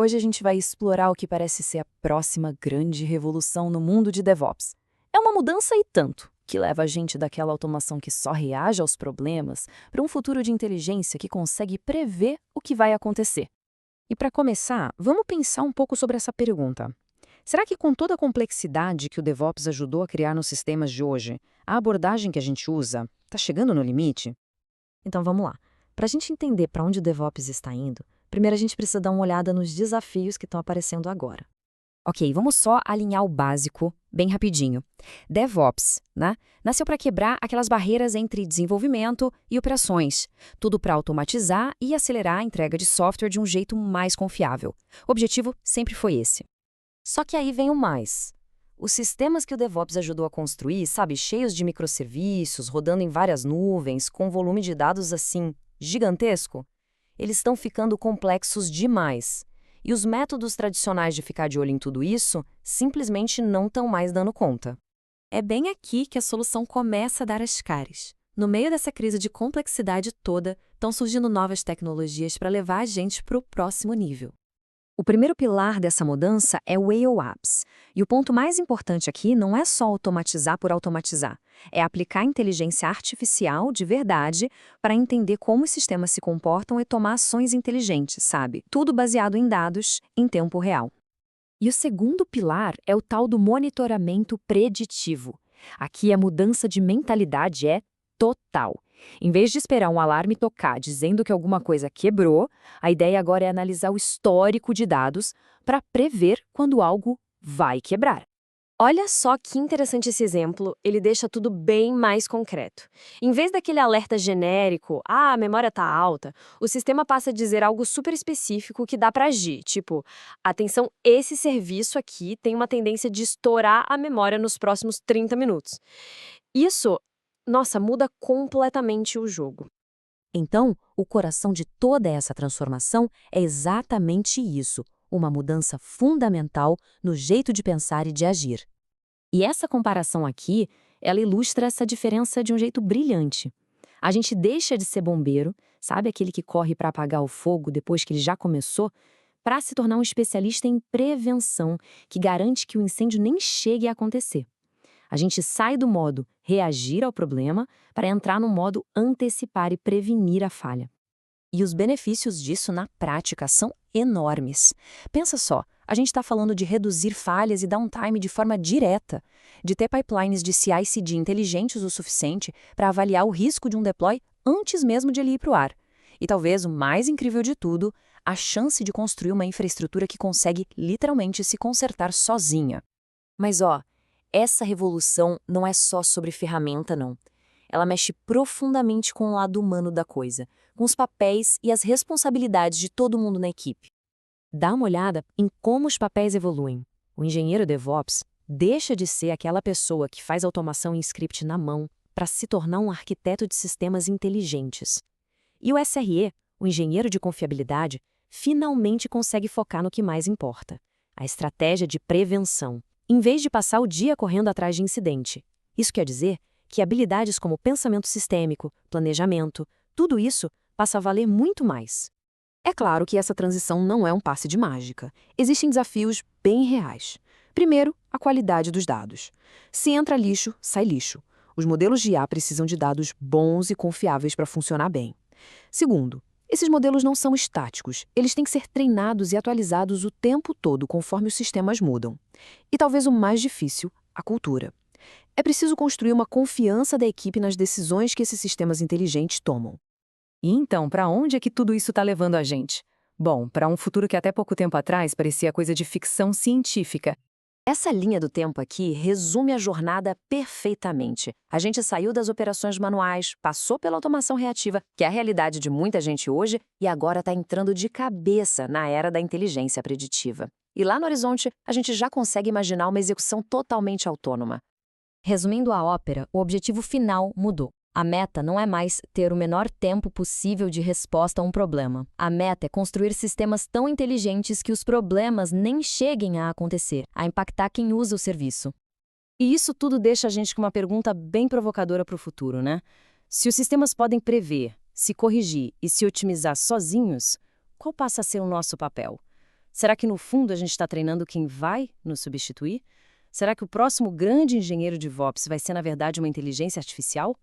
Hoje a gente vai explorar o que parece ser a próxima grande revolução no mundo de DevOps. É uma mudança e tanto, que leva a gente daquela automação que só reage aos problemas para um futuro de inteligência que consegue prever o que vai acontecer. E para começar, vamos pensar um pouco sobre essa pergunta. Será que com toda a complexidade que o DevOps ajudou a criar nos sistemas de hoje, a abordagem que a gente usa está chegando no limite? Então vamos lá. Para a gente entender para onde o DevOps está indo, primeiro a gente precisa dar uma olhada nos desafios que estão aparecendo agora. Ok, vamos só alinhar o básico, bem rapidinho. DevOps, né? Nasceu para quebrar aquelas barreiras entre desenvolvimento e operações. Tudo para automatizar e acelerar a entrega de software de um jeito mais confiável. O objetivo sempre foi esse. Só que aí vem o mais. Os sistemas que o DevOps ajudou a construir, sabe, cheios de microserviços, rodando em várias nuvens, com um volume de dados assim, gigantesco, eles estão ficando complexos demais. E os métodos tradicionais de ficar de olho em tudo isso simplesmente não estão mais dando conta. É bem aqui que a solução começa a dar as caras. No meio dessa crise de complexidade toda, estão surgindo novas tecnologias para levar a gente para o próximo nível. O primeiro pilar dessa mudança é o AOAPS. E o ponto mais importante aqui não é só automatizar por automatizar, é aplicar inteligência artificial de verdade para entender como os sistemas se comportam e tomar ações inteligentes, sabe? Tudo baseado em dados em tempo real. E o segundo pilar é o tal do monitoramento preditivo. Aqui a mudança de mentalidade é total. Em vez de esperar um alarme tocar dizendo que alguma coisa quebrou, a ideia agora é analisar o histórico de dados para prever quando algo vai quebrar. Olha só que interessante esse exemplo, ele deixa tudo bem mais concreto. Em vez daquele alerta genérico, a memória está alta, o sistema passa a dizer algo super específico que dá para agir, tipo, atenção, esse serviço aqui tem uma tendência de estourar a memória nos próximos 30 minutos. Isso, nossa, muda completamente o jogo. Então, o coração de toda essa transformação é exatamente isso, uma mudança fundamental no jeito de pensar e de agir. E essa comparação aqui, ela ilustra essa diferença de um jeito brilhante. A gente deixa de ser bombeiro, sabe aquele que corre para apagar o fogo depois que ele já começou, para se tornar um especialista em prevenção, que garante que o incêndio nem chegue a acontecer. A gente sai do modo reagir ao problema para entrar no modo antecipar e prevenir a falha. E os benefícios disso na prática são enormes. Pensa só, a gente está falando de reduzir falhas e downtime de forma direta, de ter pipelines de CI/CD inteligentes o suficiente para avaliar o risco de um deploy antes mesmo de ele ir para o ar. E talvez o mais incrível de tudo, a chance de construir uma infraestrutura que consegue literalmente se consertar sozinha. Mas essa revolução não é só sobre ferramenta, não. Ela mexe profundamente com o lado humano da coisa, com os papéis e as responsabilidades de todo mundo na equipe. Dá uma olhada em como os papéis evoluem. O engenheiro DevOps deixa de ser aquela pessoa que faz automação em script na mão para se tornar um arquiteto de sistemas inteligentes. E o SRE, o engenheiro de confiabilidade, finalmente consegue focar no que mais importa, a estratégia de prevenção, em vez de passar o dia correndo atrás de incidente. Isso quer dizer que habilidades como pensamento sistêmico, planejamento, tudo isso passa a valer muito mais. É claro que essa transição não é um passe de mágica. Existem desafios bem reais. Primeiro, a qualidade dos dados. Se entra lixo, sai lixo. Os modelos de IA precisam de dados bons e confiáveis para funcionar bem. Segundo, esses modelos não são estáticos. Eles têm que ser treinados e atualizados o tempo todo conforme os sistemas mudam. E talvez o mais difícil, a cultura. É preciso construir uma confiança da equipe nas decisões que esses sistemas inteligentes tomam. E então, para onde é que tudo isso está levando a gente? Bom, para um futuro que até pouco tempo atrás parecia coisa de ficção científica. Essa linha do tempo aqui resume a jornada perfeitamente. A gente saiu das operações manuais, passou pela automação reativa, que é a realidade de muita gente hoje, e agora está entrando de cabeça na era da inteligência preditiva. E lá no horizonte, a gente já consegue imaginar uma execução totalmente autônoma. Resumindo a ópera, o objetivo final mudou. A meta não é mais ter o menor tempo possível de resposta a um problema. A meta é construir sistemas tão inteligentes que os problemas nem cheguem a acontecer, a impactar quem usa o serviço. E isso tudo deixa a gente com uma pergunta bem provocadora para o futuro, né? Se os sistemas podem prever, se corrigir e se otimizar sozinhos, qual passa a ser o nosso papel? Será que, no fundo, a gente está treinando quem vai nos substituir? Será que o próximo grande engenheiro de DevOps vai ser, na verdade, uma inteligência artificial?